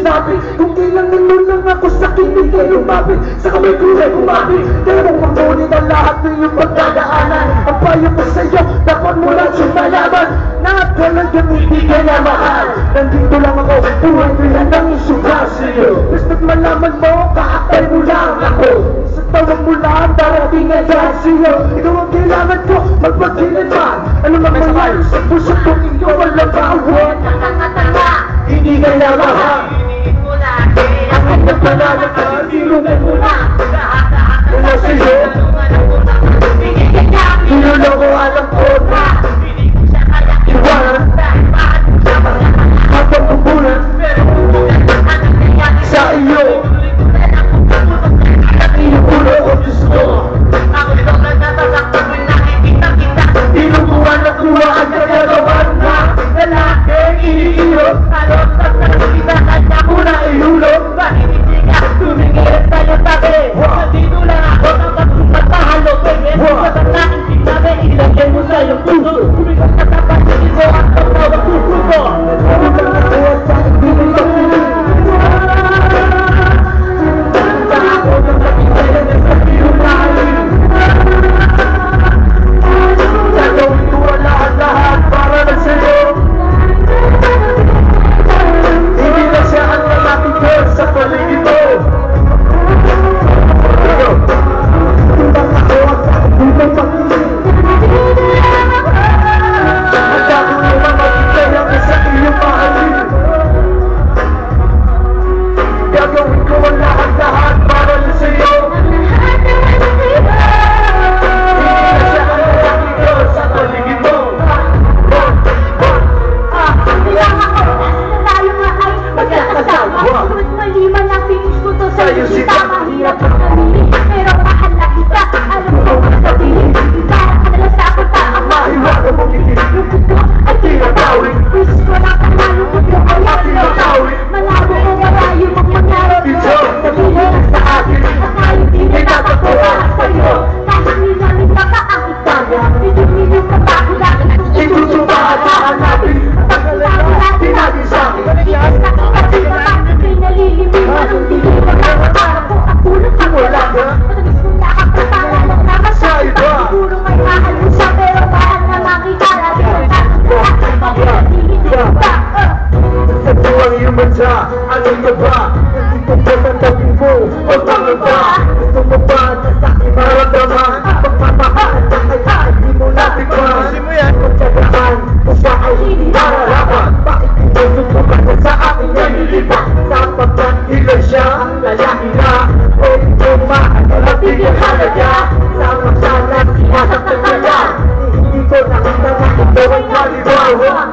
sinabi kung ilang nun lang ako sa kinig ay lumapit sa kamay ko ay kumapit. Pero mamunit ang lahat ng iyong pagdadaanan. Ang payo ko sa'yo, dapat mo lang sumalaman na talagang hindi ka na mahal. Nandito lang ako, buhay ko yan ang isuga sa'yo. Basta't malaman mo, kaakay mo lang ako. Sa tawag mo lang, darating na dahil sa'yo. Ikaw ang kailangan ko, magpagdilan man. Ano man mangyari sa puso ko, ikaw ang labawan. Hindi ka na mahal. Ang kanyang pangalan ka, ilungan mo na. Wala sa'yo. Niloloko alam ko na. Iwanan habang kukunan sa iyo. Inuulo ko Diyos ko. Inubuhan at luwaan ka nagawan na lalaking iniinom. Halos sa salita kanya ko na ihulog. Bakit hindi ka tumingin sa'yo tabi? Nandito lang ako ng magpahalo. Pwede mo sa tanaking sinabi, ilagay mo sa iyong puso. Kumikas ka sa pagsigin mo at pagtawag puso ko. Gagawin ko ang lahat-lahat para lang sa'yo. Hindi na siya ang lalaki ko sa paligid mo. Hindi lang ako, na tayo nga ay magkakasama. Sumunod mali man ang finish ko to sa'yo kita. Mahirap ang kamili, pero mahal na kita. Alam ko ang sabihin, parang kadalas ako taang Mahiwaga mong itin, yung puso ay tinatawin. wish ko lang ang malungkot yung ayaw. Tinatawin. Malabo ang marayo mong mangyari. Ito, sabihin sa akin, akala di na napakuha sa'yo. Kahit nilamig na ka ang ikaya, minum-minum ka pa ko lang. itutubahan na hanapin. Pagkakalatin natin sa'kin, ikas na kasi naman ikay nalilimitan. Hindi ko makakaparap kung ang tulad sa wala ka. Matamis kong nakakapangalan naman sa iba. Siguro may mahal mo siya, pero mahal na makikala. Di ko tatagpuan, pagkakiligin ba? Sa buwang iyong bansa, ano ka ba? Nandito ba ang dating mo? O tama ba? Gusto mo ba na sa aking maramdaman? Pagmamahal na kaya hindi mo natikman. Pagtsagaan mo siya ay hindi nararapat. Bakit hindi mo sumagot sa aking nalilipat? Sapagkat hilay siya ang lalaki na pwede mo maanating ang halaga. Sama siya na sinasaktan ka lang. Hindi ko nakita na ikaw ay naliwawa.